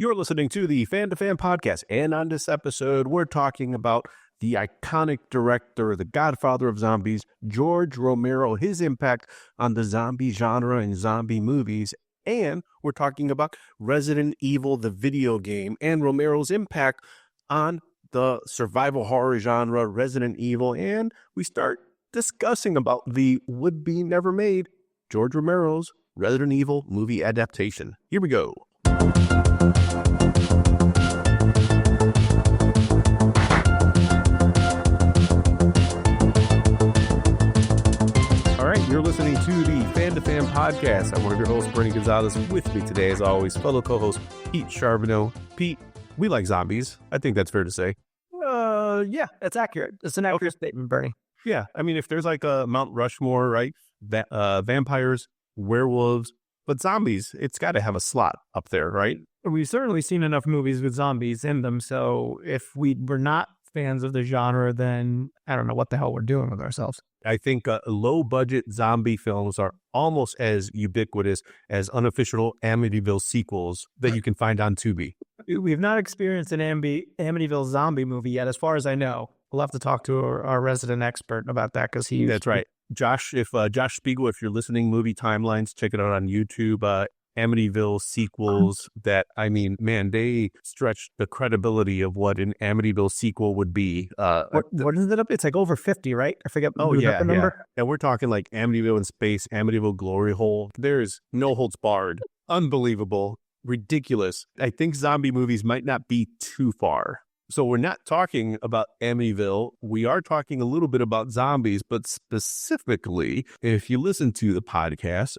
You're listening to the Fan2Fan Podcast, and on this episode, we're talking about the iconic director, the godfather of zombies, George Romero, his impact on the zombie genre and zombie movies, and we're talking about Resident Evil, the video game, and Romero's impact on the survival horror genre, Resident Evil, and we start discussing about the would-be never-made George Romero's Resident Evil movie adaptation. Here we go. You're listening to the Fan2Fan Podcast. I'm one of your hosts, Bernie Gonzalez. With me today, as always, fellow co-host Pete Charbonneau. Pete, we like zombies. I think that's fair to say. Yeah, that's accurate. It's an accurate statement, Bernie. Yeah, I mean, if there's like a Mount Rushmore, right? Vampires, werewolves, but zombies, it's got to have a slot up there, right? We've certainly seen enough movies with zombies in them, so if we were not fans of the genre, then I don't know what the hell we're doing with ourselves. I think low-budget zombie films are almost as ubiquitous as unofficial Amityville sequels that you can find on Tubi. We've not experienced an Amityville zombie movie yet, as far as I know. We'll have to talk to our resident expert about that because he. That's right, Josh. If Josh Spiegel, if you're listening, Movie Timelines, check it out on YouTube. Amityville sequels that, I mean, man, they stretch the credibility of what an Amityville sequel would be. What is it up? It's like over 50, right? I forget. Oh, yeah, number. And we're talking like Amityville in Space, Amityville Glory Hole. There's no holds barred. Unbelievable. Ridiculous. I think zombie movies might not be too far. So we're not talking about Amityville. We are talking a little bit about zombies, but specifically, if you listen to the podcast,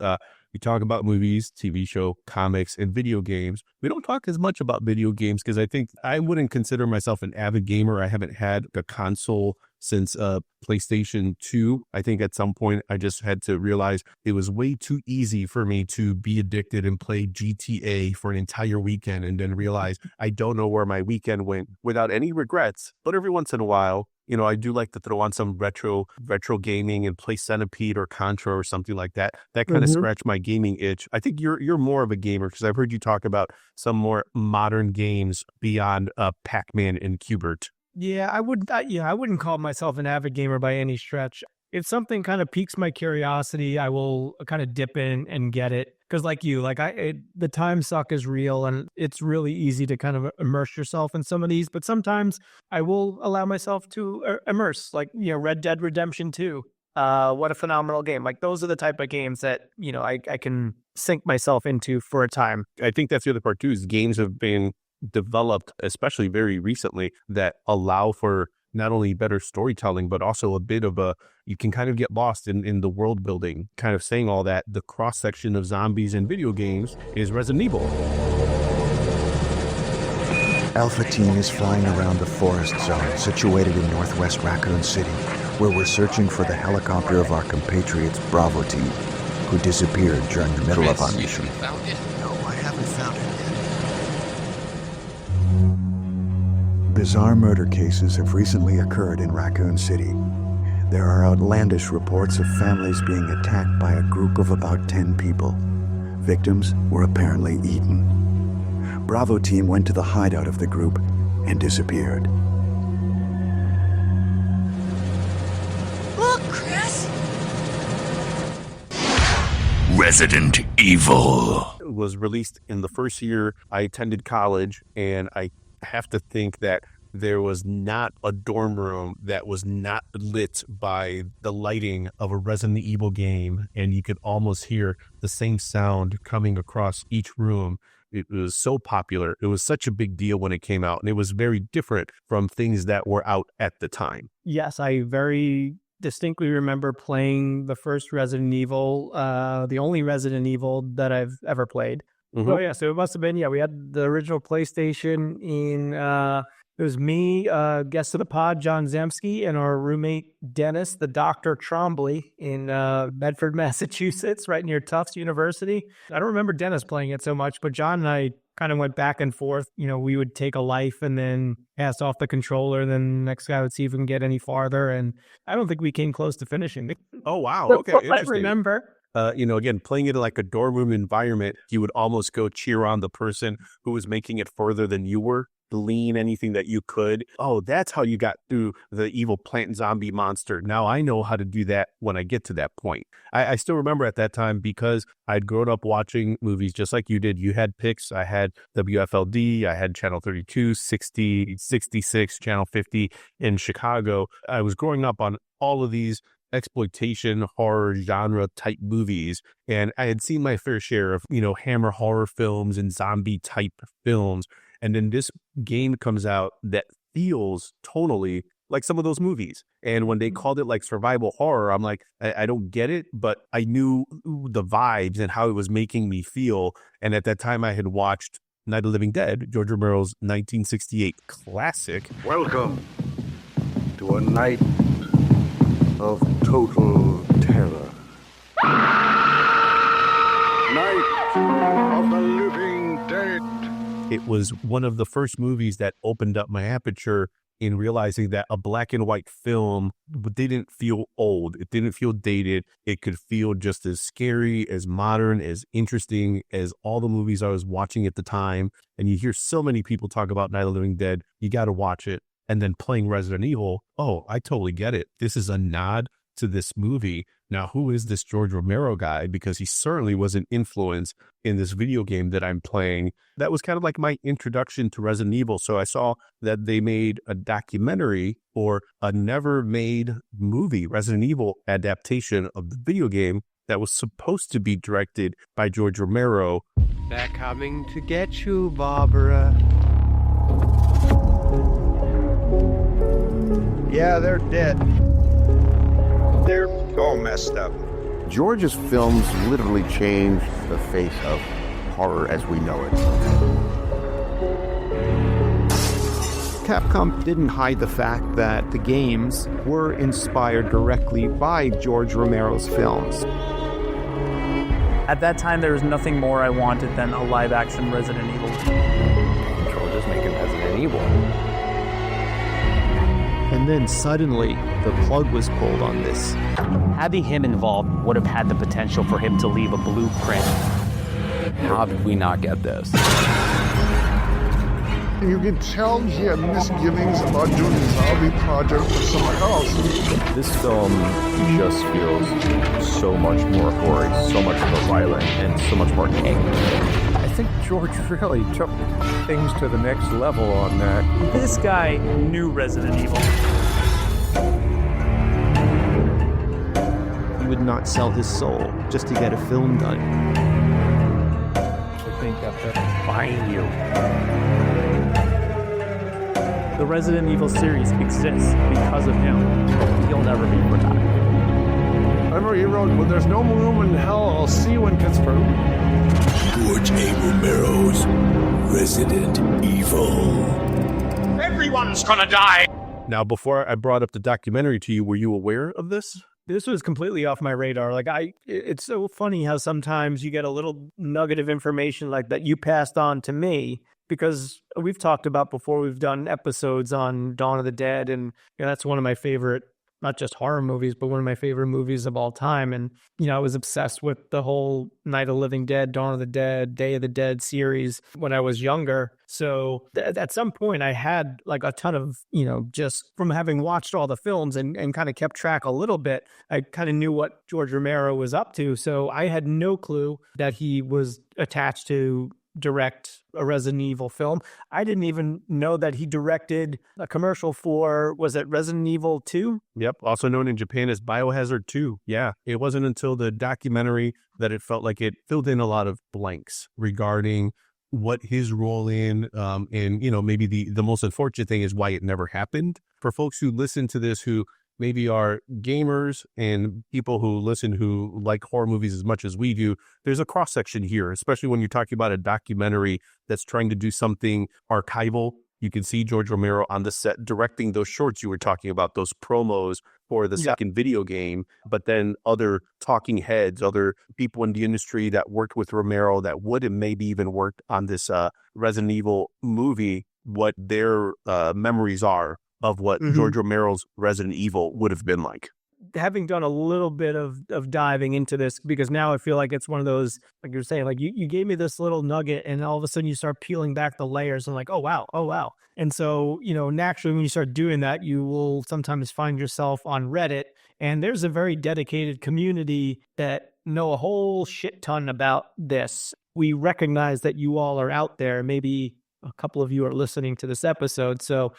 we talk about movies, TV show, comics, and video games. We don't talk as much about video games because I think I wouldn't consider myself an avid gamer. I haven't had a console since PlayStation 2. I think at some point I just had to realize it was way too easy for me to be addicted and play GTA for an entire weekend and then realize I don't know where my weekend went without any regrets. But every once in a while, you know, I do like to throw on some retro gaming and play Centipede or Contra or something like that. That kind of scratched my gaming itch. I think you're more of a gamer because I've heard you talk about some more modern games beyond Pac-Man and Q*bert. Yeah, I wouldn't call myself an avid gamer by any stretch. If something kind of piques my curiosity, I will kind of dip in and get it. Because like you, the time suck is real and it's really easy to kind of immerse yourself in some of these. But sometimes I will allow myself to immerse, like, you know, Red Dead Redemption 2. What a phenomenal game. Like, those are the type of games that, you know, I can sink myself into for a time. I think that's the other part too, is games have been developed, especially very recently, that allow for not only better storytelling, but also a bit of you can kind of get lost in the world building. Kind of saying all that, the cross-section of zombies in video games is Resident Evil. Alpha Team is flying around the forest zone situated in northwest Raccoon City, where we're searching for the helicopter of our compatriots Bravo Team, who disappeared during the middle of our mission. Found it? No, I haven't found it yet. Bizarre murder cases have recently occurred in Raccoon City. There are outlandish reports of families being attacked by a group of about 10 people. Victims were apparently eaten. Bravo Team went to the hideout of the group and disappeared. Look, Chris! Resident Evil was released in the first year I attended college, and I have to think that there was not a dorm room that was not lit by the lighting of a Resident Evil game, and you could almost hear the same sound coming across each room. It was so popular. It was such a big deal when it came out, and it was very different from things that were out at the time. Yes, I very distinctly remember playing the first Resident Evil, the only Resident Evil that I've ever played. Oh, yeah. So it must have been, we had the original PlayStation it was me, guest of the pod, John Zemsky, and our roommate, Dennis, the Dr. Trombley in Bedford, Massachusetts, right near Tufts University. I don't remember Dennis playing it so much, but John and I kind of went back and forth. You know, we would take a life and then pass off the controller. Then the next guy would see if we can get any farther. And I don't think we came close to finishing. Oh, wow. So Okay. I remember. again, playing it in like a dorm room environment, you would almost go cheer on the person who was making it further than you were. Lean anything that you could. Oh, that's how you got through the evil plant zombie monster. Now I know how to do that when I get to that point. I still remember at that time because I'd grown up watching movies just like you did. You had picks. I had WFLD. I had Channel 32, 60, 66, Channel 50 in Chicago. I was growing up on all of these exploitation horror genre type movies, and I had seen my fair share of, Hammer horror films and zombie type films. And then this game comes out that feels tonally like some of those movies. And when they called it like survival horror, I'm like, I don't get it, but I knew the vibes and how it was making me feel. And at that time I had watched Night of the Living Dead, George Romero's 1968 classic. Welcome to a night of total terror. Night of the Living Dead. It was one of the first movies that opened up my aperture in realizing that a black and white film didn't feel old. It didn't feel dated. It could feel just as scary, as modern, as interesting as all the movies I was watching at the time. And you hear so many people talk about Night of the Living Dead. You got to watch it. And then playing Resident Evil. Oh, I totally get it. This is a nod to this movie. Now, who is this George Romero guy? Because he certainly was an influence in this video game that I'm playing. That was kind of like my introduction to Resident Evil. So I saw that they made a documentary or a never made movie, Resident Evil adaptation of the video game that was supposed to be directed by George Romero. They're coming to get you, Barbara. Yeah, they're dead. They're all messed up. George's films literally changed the face of horror as we know it. Capcom didn't hide the fact that the games were inspired directly by George Romero's films. At that time, there was nothing more I wanted than a live-action Resident Evil. George is making Resident Evil. And then suddenly, the plug was pulled on this. Having him involved would have had the potential for him to leave a blueprint. How did we not get this? You could tell he had misgivings about doing a zombie project for someone else. This film just feels so much more gory, so much more violent, and so much more angry. I think George really took things to the next level on that. This guy knew Resident Evil. He would not sell his soul just to get a film done. I think I've find you. The Resident Evil series exists because of him. He'll never be forgotten. Remember, he wrote, "When there's no room in hell, I'll see you in Pittsburgh." George A. Romero's Resident Evil. Everyone's gonna die! Now, before I brought up the documentary to you, were you aware of this? This was completely off my radar. It's so funny how sometimes you get a little nugget of information like that you passed on to me, because we've talked about before, we've done episodes on Dawn of the Dead, and that's one of my favorite, not just horror movies, but one of my favorite movies of all time. And, I was obsessed with the whole Night of the Living Dead, Dawn of the Dead, Day of the Dead series when I was younger. So at some point I had like a ton of, just from having watched all the films and kind of kept track a little bit, I kind of knew what George Romero was up to. So I had no clue that he was attached to direct a Resident Evil film. I didn't even know that he directed a commercial for, was it Resident Evil 2? Yep, also known in Japan as Biohazard 2. Yeah, it wasn't until the documentary that it felt like it filled in a lot of blanks regarding what his role in, and maybe the most unfortunate thing is why it never happened. For folks who listen to this who maybe are gamers and people who listen who like horror movies as much as we do, there's a cross-section here, especially when you're talking about a documentary that's trying to do something archival. You can see George Romero on the set directing those shorts you were talking about, those promos for the second video game, but then other talking heads, other people in the industry that worked with Romero that would have maybe even worked on this Resident Evil movie, what their memories are of what George Romero's Resident Evil would have been like. having done a little bit of diving into this, because now I feel like it's one of those, like you're saying, like you gave me this little nugget and all of a sudden you start peeling back the layers and like, oh wow. And so, naturally when you start doing that, you will sometimes find yourself on Reddit, and there's a very dedicated community that know a whole shit ton about this. We recognize that you all are out there. Maybe a couple of you are listening to this episode. So,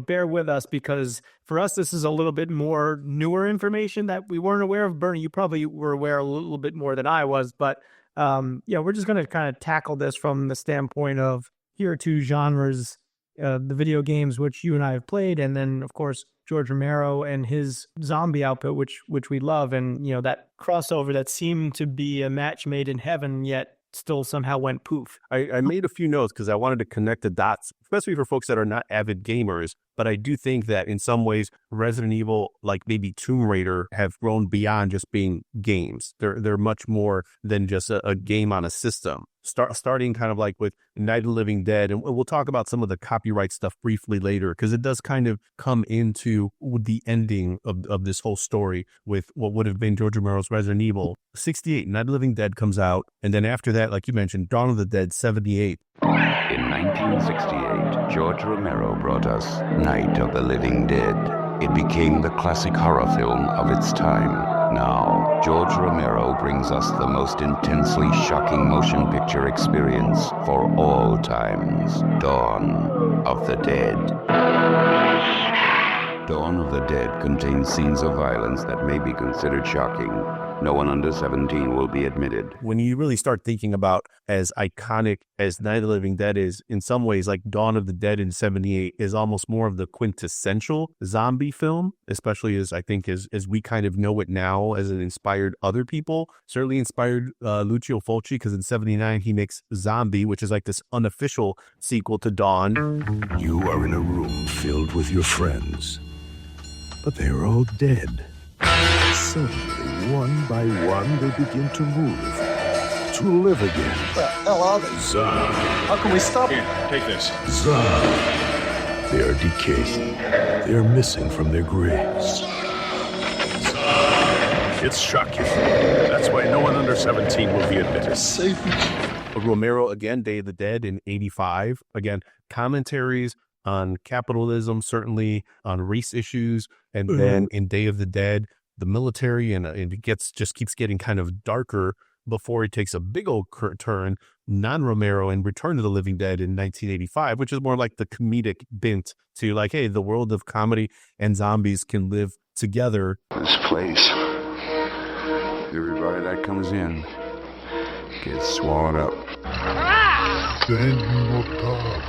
bear with us, because for us, this is a little bit more newer information that we weren't aware of. Bernie, you probably were aware a little bit more than I was, but we're just going to kind of tackle this from the standpoint of here are two genres, the video games, which you and I have played, and then of course, George Romero and his zombie output, which we love. And, that crossover that seemed to be a match made in heaven, yet still somehow went poof. I made a few notes because I wanted to connect the dots, especially for folks that are not avid gamers. But I do think that in some ways, Resident Evil, like maybe Tomb Raider, have grown beyond just being games. They're much more than just a game on a system. Starting kind of like with Night of the Living Dead, and we'll talk about some of the copyright stuff briefly later, because it does kind of come into the ending of this whole story with what would have been George Romero's Resident Evil. 68, Night of the Living Dead comes out, and then after that, like you mentioned, Dawn of the Dead, 78. In 1968, George Romero brought us Night of the Living Dead. It became the classic horror film of its time. Now, George Romero brings us the most intensely shocking motion picture experience for all times. Dawn of the Dead. Dawn of the Dead contains scenes of violence that may be considered shocking. No one under 17 will be admitted. When you really start thinking about as iconic as Night of the Living Dead is, in some ways, like Dawn of the Dead in 78 is almost more of the quintessential zombie film, especially as we kind of know it now, as it inspired other people. Certainly inspired Lucio Fulci, because in 79 he makes Zombie, which is like this unofficial sequel to Dawn. You are in a room filled with your friends, but they are all dead. Suddenly, one by one, they begin to move, to live again. What the hell are they? Zombie. How can we stop them? Here, take this. Zombie. They are decaying. They are missing from their graves. It's shocking. That's why no one under 17 will be admitted. Safe. Romero, again, Day of the Dead in 85. Again, commentaries on capitalism, certainly on race issues. And then in Day of the Dead, the military, and it keeps getting kind of darker before it takes a big old turn, non-Romero, and Return to the Living Dead in 1985, which is more like the comedic bent to like, hey, the world of comedy and zombies can live together. This place, everybody that comes in gets swallowed up. Then we will talk.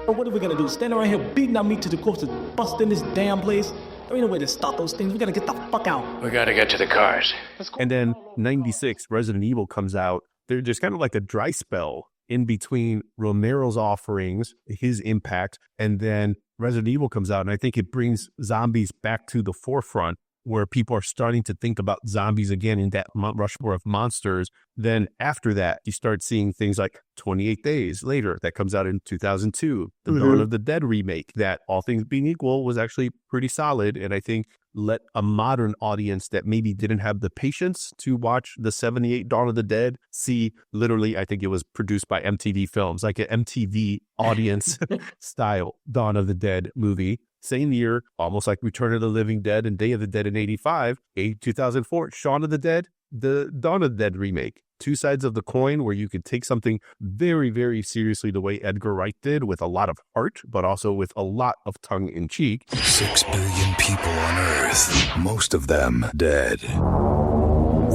What are we gonna do? Stand around here beating our meat to the corpse and busting this damn place? There ain't no way to stop those things. We gotta get the fuck out. We gotta get to the cars. And then 96, Resident Evil comes out. There's kind of like a dry spell in between Romero's offerings, his impact, and then Resident Evil comes out. And I think it brings zombies back to the forefront, where people are starting to think about zombies again in that Mount Rushmore of monsters. Then after that, you start seeing things like 28 Days Later, that comes out in 2002. The Dawn of the Dead remake, that all things being equal was actually pretty solid. And I think let a modern audience that maybe didn't have the patience to watch the 78 Dawn of the Dead see, literally, I think it was produced by MTV Films, like an MTV audience style Dawn of the Dead movie. Same year, almost like Return of the Living Dead and Day of the Dead in 85, 2004, Shaun of the Dead, the Dawn of the Dead remake. Two sides of the coin, where you could take something very, very seriously the way Edgar Wright did, with a lot of heart, but also with a lot of tongue-in-cheek. 6 billion people on Earth, most of them dead.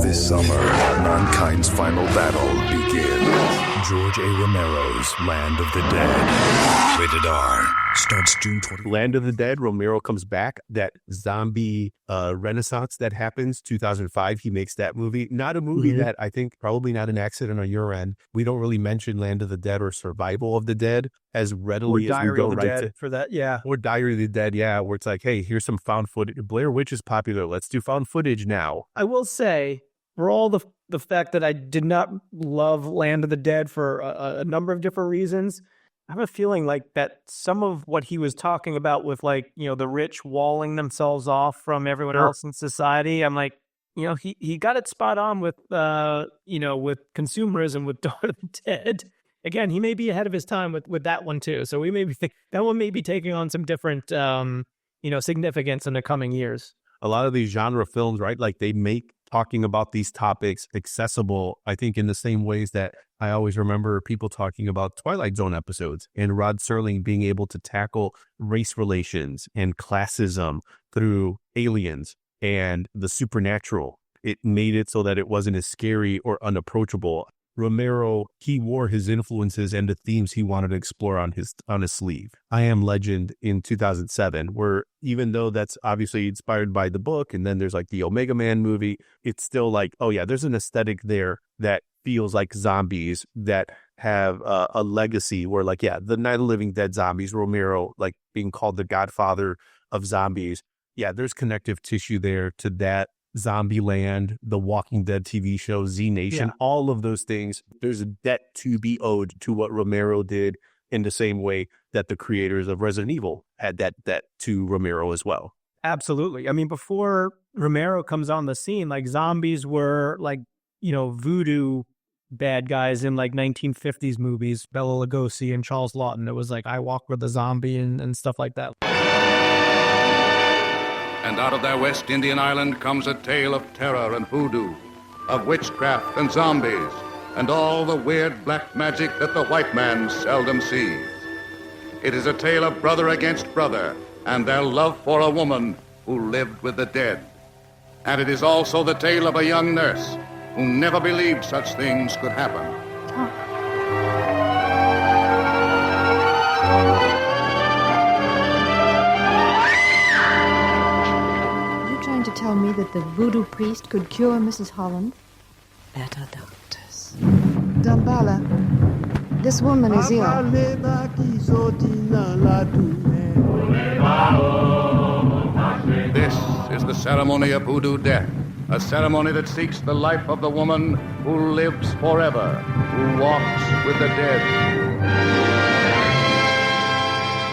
This summer, mankind's final battle begins. George A. Romero's Land of the Dead. Rated R. Starts June 20. Land of the Dead, Romero comes back. That zombie renaissance that happens, 2005, he makes that movie. Not a movie that I think, probably not an accident on your end. We don't really mention Land of the Dead or Survival of the Dead as readily as we go right to for that, yeah. Or Diary of the Dead, yeah, where it's like, hey, here's some found footage. Blair Witch is popular. Let's do found footage now. I will say, for all the fact that I did not love Land of the Dead for a number of different reasons, I have a feeling like that some of what he was talking about with like, the rich walling themselves off from everyone else in society, I'm like, he got it spot on with, with consumerism with Dawn of the Dead. Again, he may be ahead of his time with that one too. So we may be that one may be taking on some different, significance in the coming years. A lot of these genre films, right? Like they make talking about these topics accessible, I think, in the same ways that I always remember people talking about Twilight Zone episodes and Rod Serling being able to tackle race relations and classism through aliens and the supernatural. It made it so that it wasn't as scary or unapproachable. Romero, he wore his influences and the themes he wanted to explore on his sleeve. I Am Legend in 2007, where even though that's obviously inspired by the book, and then there's like the Omega Man movie, it's still like, oh yeah, there's an aesthetic there that feels like zombies that have a legacy where like, yeah, the Night of the Living Dead zombies, Romero, like being called the godfather of zombies. Yeah, there's connective tissue there to that. Zombieland, the Walking Dead TV show, Z Nation, all of those things. There's a debt to be owed to what Romero did in the same way that the creators of Resident Evil had that debt to Romero as well. Absolutely. I mean, before Romero comes on the scene, like zombies were like, voodoo bad guys in like 1950s movies, Bela Lugosi and Charles Lawton. It was like, I Walk with a Zombie and stuff like that. And out of their West Indian island comes a tale of terror and voodoo, of witchcraft and zombies, and all the weird black magic that the white man seldom sees. It is a tale of brother against brother, and their love for a woman who lived with the dead. And it is also the tale of a young nurse who never believed such things could happen. To tell me that the voodoo priest could cure Mrs. Holland? Better doctors. Dambala, this woman is ill. This is the ceremony of voodoo death, a ceremony that seeks the life of the woman who lives forever, who walks with the dead.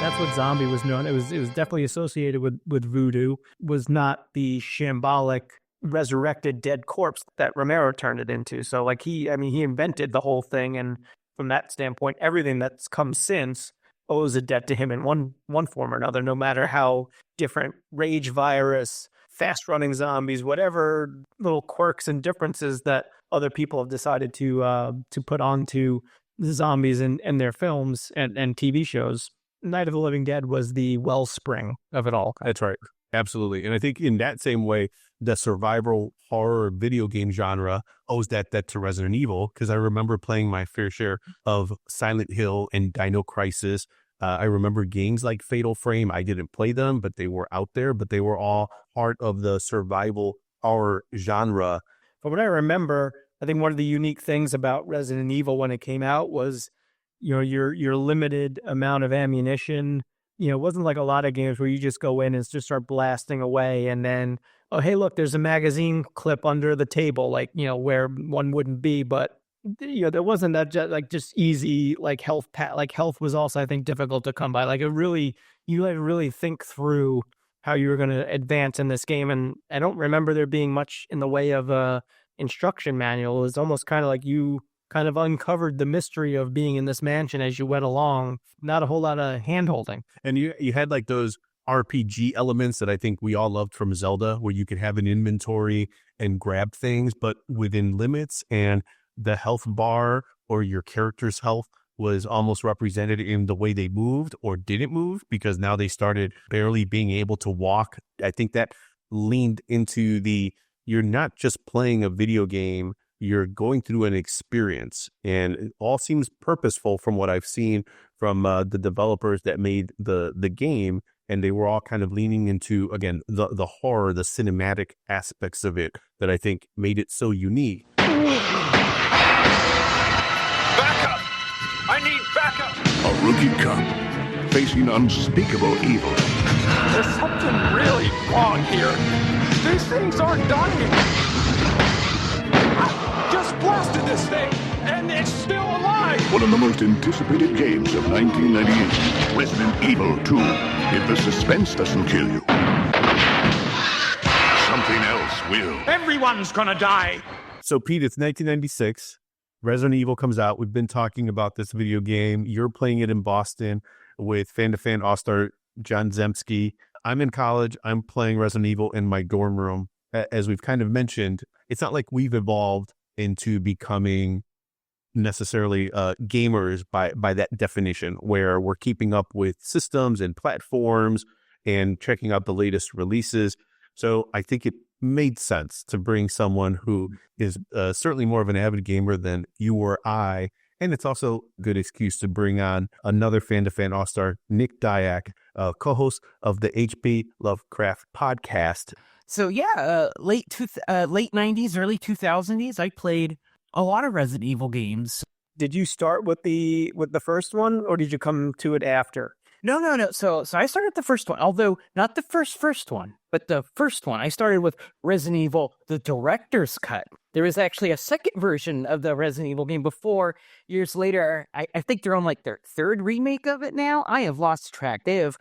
That's what zombie was known. It was definitely associated with voodoo. Was not the shambolic resurrected dead corpse that Romero turned it into. So like he invented the whole thing, and from that standpoint, everything that's come since owes a debt to him in one form or another, no matter how different rage virus, fast running zombies, whatever little quirks and differences that other people have decided to put onto the zombies in their films and TV shows. Night of the Living Dead was the wellspring of it all. That's right. Absolutely. And I think in that same way, the survival horror video game genre owes that debt to Resident Evil, because I remember playing my fair share of Silent Hill and Dino Crisis. I remember games like Fatal Frame. I didn't play them, but they were out there, but they were all part of the survival horror genre. From what I remember, I think one of the unique things about Resident Evil when it came out was your limited amount of ammunition. It wasn't like a lot of games where you just go in and just start blasting away and then, oh, hey, look, there's a magazine clip under the table, like, where one wouldn't be. But, there wasn't that just easy, like health like health was also, I think, difficult to come by. Like you had to really think through how you were going to advance in this game. And I don't remember there being much in the way of a instruction manual. It was almost kind of like you kind of uncovered the mystery of being in this mansion as you went along. Not a whole lot of hand-holding. And you had like those RPG elements that I think we all loved from Zelda, where you could have an inventory and grab things, but within limits, and the health bar or your character's health was almost represented in the way they moved or didn't move, because now they started barely being able to walk. I think that leaned into you're not just playing a video game, you're going through an experience, and it all seems purposeful from what I've seen from the developers that made the game. And they were all kind of leaning into, again, the horror, the cinematic aspects of it that I think made it so unique. Backup! I need backup! A rookie cop facing unspeakable evil. There's something really wrong here. These things aren't dying. I just blasted this thing. and it's still alive! One of the most anticipated games of 1998, Resident Evil 2. If the suspense doesn't kill you, something else will. Everyone's gonna die! So, Pete, it's 1996. Resident Evil comes out. We've been talking about this video game. You're playing it in Boston with Fan2Fan All-Star John Zemsky. I'm in college. I'm playing Resident Evil in my dorm room. As we've kind of mentioned, it's not like we've evolved into becoming necessarily gamers by that definition, where we're keeping up with systems and platforms and checking out the latest releases. So I think it made sense to bring someone who is certainly more of an avid gamer than you or I. And it's also a good excuse to bring on another Fan2Fan All-Star, Nick Dyack, co-host of the HP Lovecraft podcast. So late 90s, early 2000s, I played a lot of Resident Evil games. Did you start with the first one, or did you come to it after? No. So I started with the first one, although not the first one, but the first one. I started with Resident Evil, the director's cut. There was actually a second version of the Resident Evil game before. Years later, I think they're on like their third remake of it now. I have lost track. They have,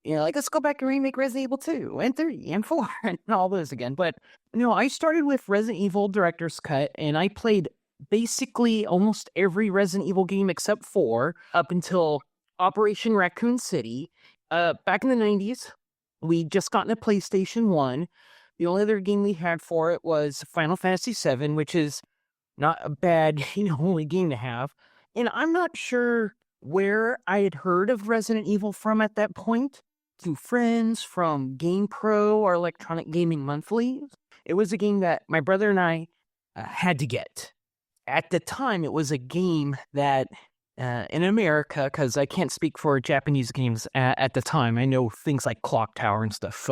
let's go back and remake Resident Evil 2 and 3 and 4 and all those again. But, I started with Resident Evil director's cut, and I played basically almost every Resident Evil game except 4 up until Operation Raccoon City. Back in the 90s, we just gotten a PlayStation 1. The only other game we had for it was Final Fantasy VII, which is not a bad, only game to have. And I'm not sure where I had heard of Resident Evil from at that point. Through friends from GamePro or Electronic Gaming Monthly. It was a game that my brother and I had to get. At the time, it was a game that in America, because I can't speak for Japanese games at the time. I know things like Clock Tower and stuff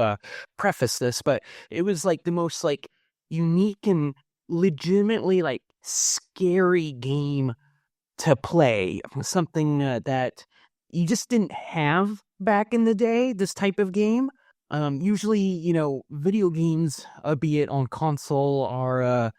preface this, but it was like the most like unique and legitimately like scary game to play. Something that you just didn't have back in the day, this type of game. Usually, video games, be it on console or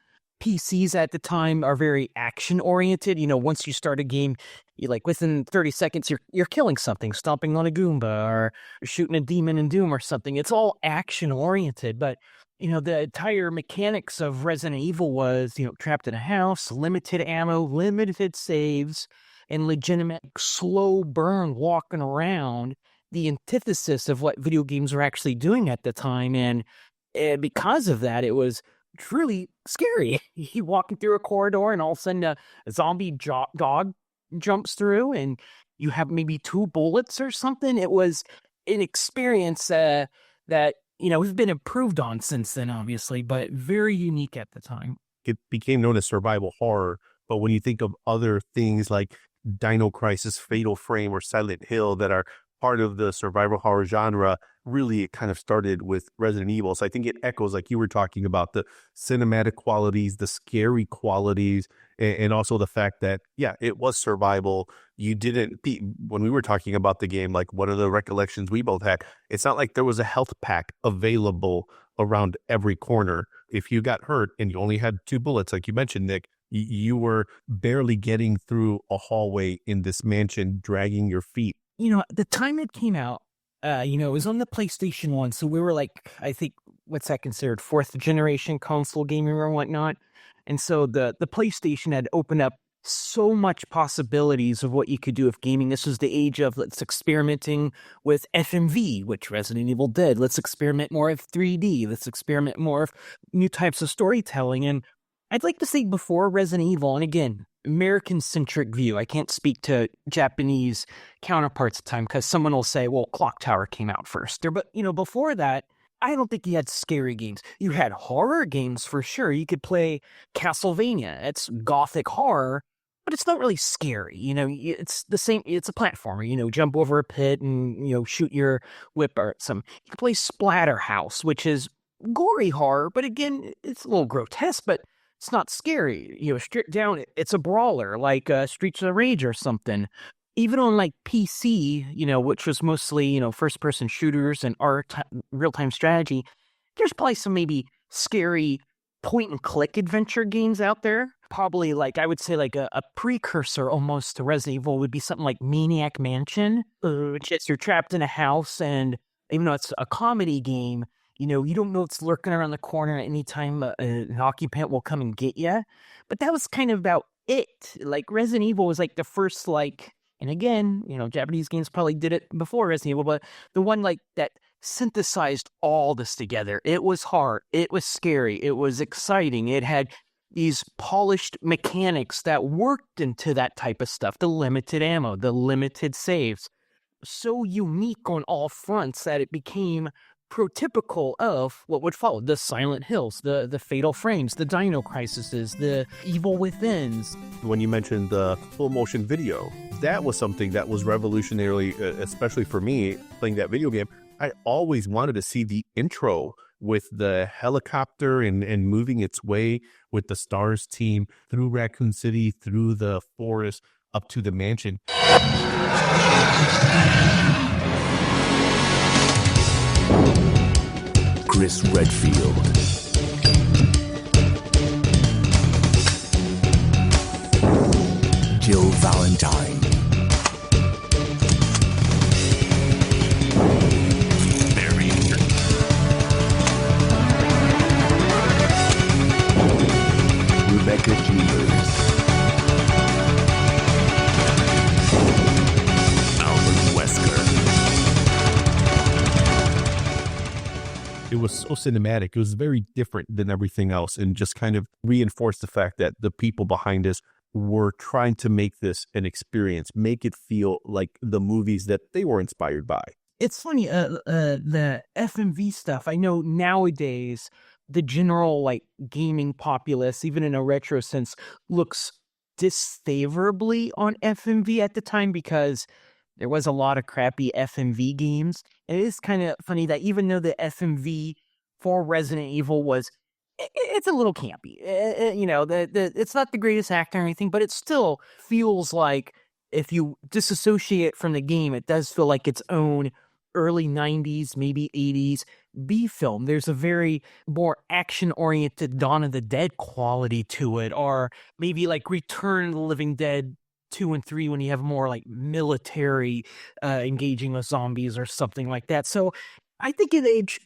PCs at the time, are very action oriented. Once you start a game, you within 30 seconds you're killing something, stomping on a Goomba or shooting a demon in Doom or something. It's all action oriented, but the entire mechanics of Resident Evil was trapped in a house, limited ammo, limited saves, and legitimate slow burn walking around. The antithesis of what video games were actually doing at the time, and because of that, it was truly scary. You walking through a corridor, and all of a sudden a zombie dog jumps through, and you have maybe 2 bullets or something. It was an experience that we've been improved on since then, obviously, but very unique at the time. It became known as survival horror, but when you think of other things like Dino Crisis, Fatal Frame, or Silent Hill that are part of the survival horror genre, really it kind of started with Resident Evil. So I think it echoes, like you were talking about, the cinematic qualities, the scary qualities, and also the fact that, it was survival. You didn't, when we were talking about the game, like one of the recollections we both had, it's not like there was a health pack available around every corner. If you got hurt and you only had 2 bullets, like you mentioned, Nick, you were barely getting through a hallway in this mansion, dragging your feet. The time it came out, it was on the PlayStation 1, so we were like, I think, what's that considered, 4th generation console gaming or whatnot. And so the PlayStation had opened up so much possibilities of what you could do with gaming. This was the age of let's experimenting with FMV, which Resident Evil did. Let's experiment more with 3D. Let's experiment more with new types of storytelling. And I'd like to say before Resident Evil, and again, American-centric view. I can't speak to Japanese counterparts at the time because someone will say, well, Clock Tower came out first. But, before that, I don't think you had scary games. You had horror games for sure. You could play Castlevania. It's gothic horror, but it's not really scary. It's the same. It's a platformer, jump over a pit and, shoot your whip or some. You could play Splatterhouse, which is gory horror, but again, it's a little grotesque, but it's not scary. Stripped down, it's a brawler like Streets of Rage or something. Even on like PC, which was mostly, first-person shooters and real-time strategy, there's probably some maybe scary point-and-click adventure games out there. Probably, I would say, a precursor almost to Resident Evil would be something like Maniac Mansion, which is you're trapped in a house, and even though it's a comedy game, you don't know it's lurking around the corner at any time an occupant will come and get you. But that was kind of about it. Resident Evil was the first, and again, Japanese games probably did it before Resident Evil, but the one that synthesized all this together. It was hard. It was scary. It was exciting. It had these polished mechanics that worked into that type of stuff. The limited ammo, the limited saves. So unique on all fronts that it became prototypical of what would follow. The Silent Hills, the Fatal Frames, the Dino Crises, the Evil Withins. When you mentioned the full motion video, that was something that was revolutionary, especially for me playing that video game. I always wanted to see the intro with the helicopter and moving its way with the STARS team through Raccoon City, through the forest, up to the mansion. Chris Redfield. Jill Valentine. Rebecca Chambers. Albert Wesker. It was so cinematic. It was very different than everything else and just kind of reinforced the fact that the people behind us were trying to make this an experience, make it feel like the movies that they were inspired by. It's funny, the FMV stuff, I know nowadays the general gaming populace, even in a retro sense, looks disfavorably on FMV at the time because there was a lot of crappy FMV games. And it is kind of funny that even though the FMV for Resident Evil it's a little campy. It's not the greatest actor or anything, but it still feels like if you disassociate from the game, it does feel like its own early 90s, maybe 80s B film. There's a very more action-oriented Dawn of the Dead quality to it, or maybe Return of the Living Dead 2 and 3 when you have more military engaging with zombies or something like that. So I think it aged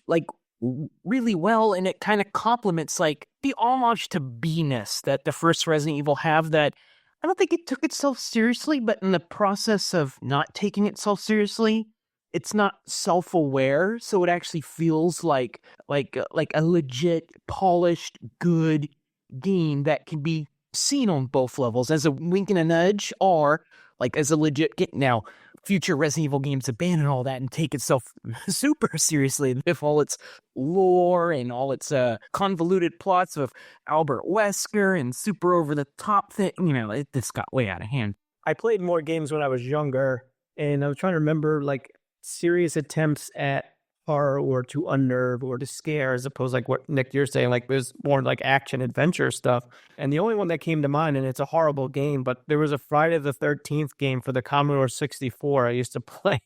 really well, and it kind of complements the homage to B-ness that the first Resident Evil have, that I don't think it took itself seriously, but in the process of not taking itself seriously, it's not self-aware, so it actually feels like a legit, polished, good game that can be seen on both levels as a wink and a nudge, or as a legit get. Now, future Resident Evil games abandon all that and take itself super seriously with all its lore and all its convoluted plots of Albert Wesker and super over-the-top thing. This got way out of hand. I played more games when I was younger, and I was trying to remember serious attempts at horror or to unnerve or to scare, as opposed to what Nick, you're saying, there's more action adventure stuff. And the only one that came to mind, and it's a horrible game, but there was a Friday the 13th game for the Commodore 64 I used to play,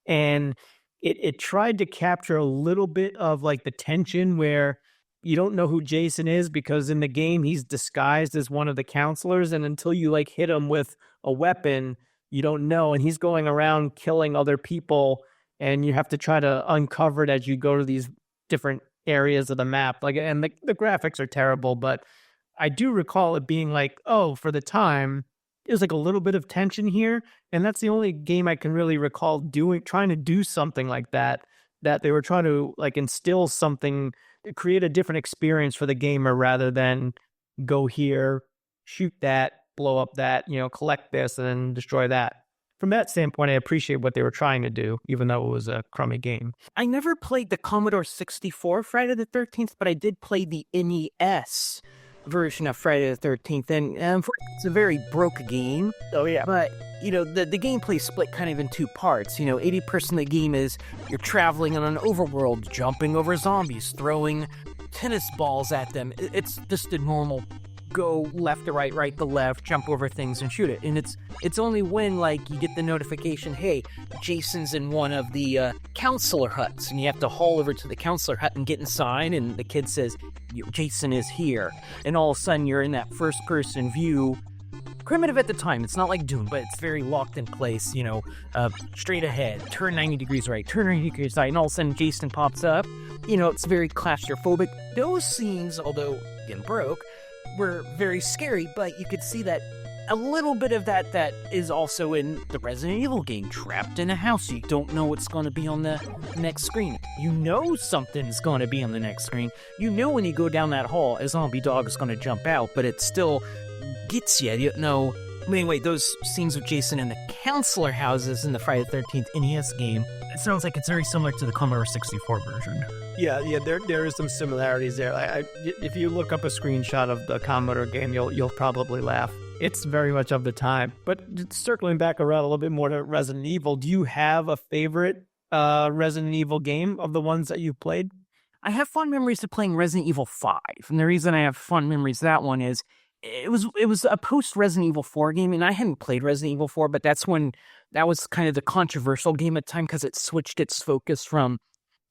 and it tried to capture a little bit of the tension where you don't know who Jason is because in the game he's disguised as one of the counselors, and until you hit him with a weapon, you don't know, and he's going around killing other people, and you have to try to uncover it as you go to these different areas of the map. And the graphics are terrible, but I do recall it being for the time, it was a little bit of tension here, and that's the only game I can really recall trying to do something like that they were trying to instill something, create a different experience for the gamer rather than go here, shoot that, blow up that, collect this and then destroy that. From that standpoint, I appreciate what they were trying to do, even though it was a crummy game. I never played the Commodore 64 Friday the 13th, but I did play the NES version of Friday the 13th, and it's a very broke game. Oh, yeah. But, the gameplay split kind of in two parts. 80% of the game is you're traveling on an overworld, jumping over zombies, throwing tennis balls at them. It's just a normal go left to right, right to left, jump over things and shoot it. And it's only when, like, you get the notification, hey, Jason's in one of the counselor huts, and you have to haul over to the counselor hut and get inside, and the kid says, Jason is here. And all of a sudden, you're in that first-person view. Primitive at the time. It's not like Dune, but it's very locked in place, straight ahead, turn 90 degrees right, turn 90 degrees right, and all of a sudden Jason pops up. It's very claustrophobic. Those scenes, although getting broke, were very scary, but you could see that a little bit of that is also in the Resident Evil game. Trapped in a house, you don't know what's going to be on the next screen. You know something's going to be on the next screen. You know when you go down that hall, a zombie dog is going to jump out, but it still gets you know. Anyway, those scenes with Jason in the counselor houses in the Friday the 13th NES game, it sounds like it's very similar to the Commodore 64 version. Yeah, there is some similarities there. If you look up a screenshot of the Commodore game, you'll probably laugh. It's very much of the time. But circling back around a little bit more to Resident Evil, do you have a favorite Resident Evil game of the ones that you've played? I have fond memories of playing Resident Evil 5, and the reason I have fond memories of that one is it was a post-Resident Evil 4 game, and I hadn't played Resident Evil 4, but that was kind of the controversial game at the time because it switched its focus from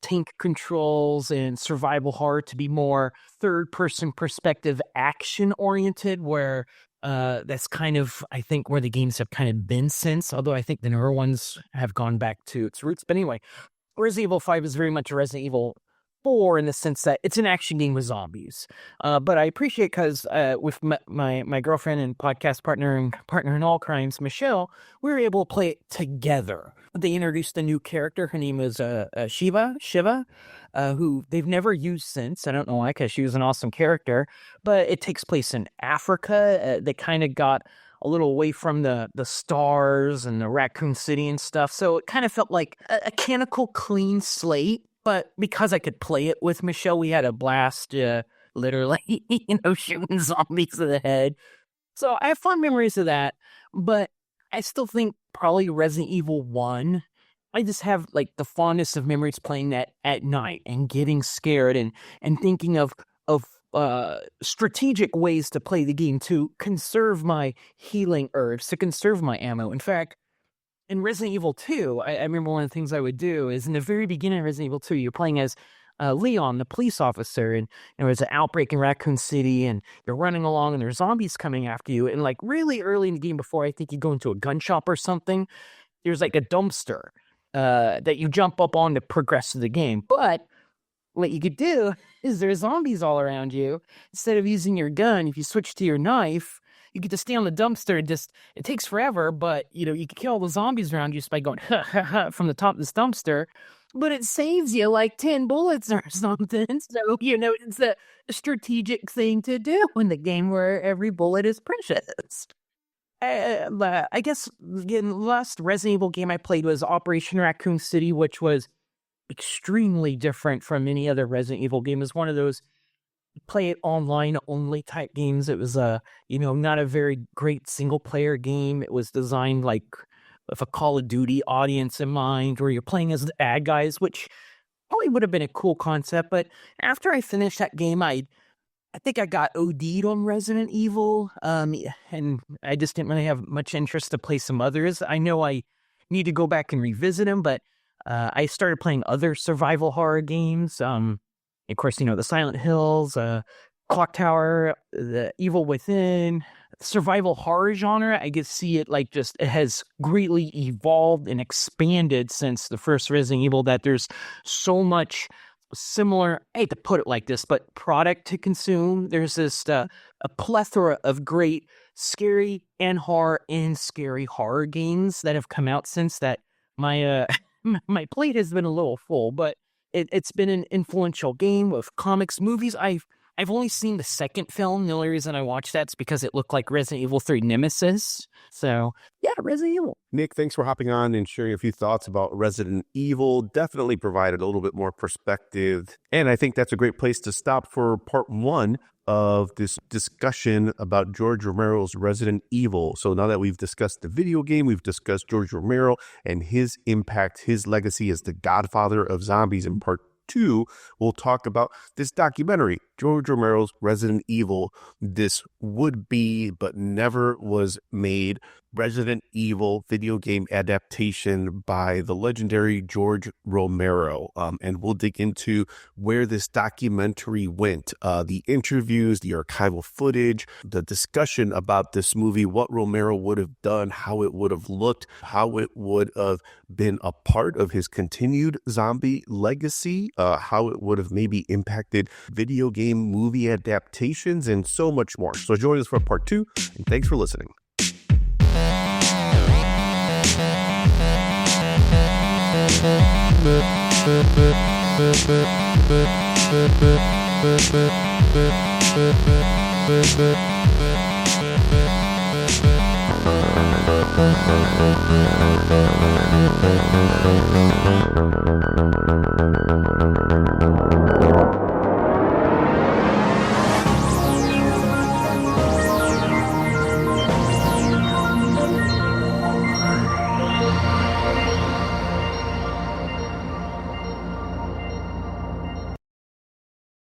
tank controls and survival horror to be more third-person perspective action-oriented, where that's kind of, I think, where the games have kind of been since, although I think the newer ones have gone back to its roots. But anyway, Resident Evil 5 is very much a Resident Evil 4 in the sense that it's an action game with zombies. But I appreciate because with my girlfriend and podcast partner and partner in all crimes, Michelle, we were able to play it together. They introduced a new character. Her name is Shiva, who they've never used since. I don't know why, because she was an awesome character. But it takes place in Africa. They kind of got a little away from the stars and the Raccoon City and stuff. So it kind of felt like a mechanical clean slate. But because I could play it with Michelle, we had a blast, literally, shooting zombies in the head. So I have fond memories of that, but I still think probably Resident Evil 1. I just have, like, the fondness of memories playing that at night and getting scared and thinking of strategic ways to play the game to conserve my healing herbs, to conserve my ammo. In fact, in Resident Evil 2, I remember one of the things I would do is in the very beginning of Resident Evil 2, you're playing as Leon, the police officer, and there was an outbreak in Raccoon City, and you're running along, and there's zombies coming after you, and like really early in the game, before I think you go into a gun shop or something, there's like a dumpster that you jump up on to progress through the game. But what you could do is there's zombies all around you. Instead of using your gun, if you switch to your knife, you get to stay on the dumpster and it takes forever, but, you can kill all the zombies around you just by going, ha, ha, ha, from the top of this dumpster. But it saves you like 10 bullets or something. So, it's a strategic thing to do in the game where every bullet is precious. I guess the last Resident Evil game I played was Operation Raccoon City, which was extremely different from any other Resident Evil game. It was one of those play it online only type games. It was not a very great single player game. It was designed like with a Call of Duty audience in mind, where you're playing as the bad guys, which probably would have been a cool concept. But after I finished that game, I think I got OD'd on Resident Evil, and I just didn't really have much interest to play some others. I know I need to go back and revisit them, but I started playing other survival horror games. Of course, the Silent Hills, Clock Tower, the Evil Within, survival horror genre. I could see it it has greatly evolved and expanded since the first Resident Evil, that there's so much similar, I hate to put it like this, but product to consume. There's this a plethora of great scary and scary horror games that have come out since that. My my plate has been a little full, but it's been an influential game with comics, movies. I've only seen the second film. The only reason I watched that's because it looked like Resident Evil 3 Nemesis. So, yeah, Resident Evil. Nick, thanks for hopping on and sharing a few thoughts about Resident Evil. Definitely provided a little bit more perspective. And I think that's a great place to stop for part one of this discussion about George Romero's Resident Evil. So now that we've discussed the video game, we've discussed George Romero and his impact, his legacy as the godfather of zombies in part two, we'll talk about this documentary, George Romero's Resident Evil, this would be, but never was made, Resident Evil video game adaptation by the legendary George Romero. And we'll dig into where this documentary went, the interviews, the archival footage, the discussion about this movie, what Romero would have done, how it would have looked, how it would have been a part of his continued zombie legacy, how it would have maybe impacted video game movie adaptations, and so much more. So join us for part 2, and thanks for listening.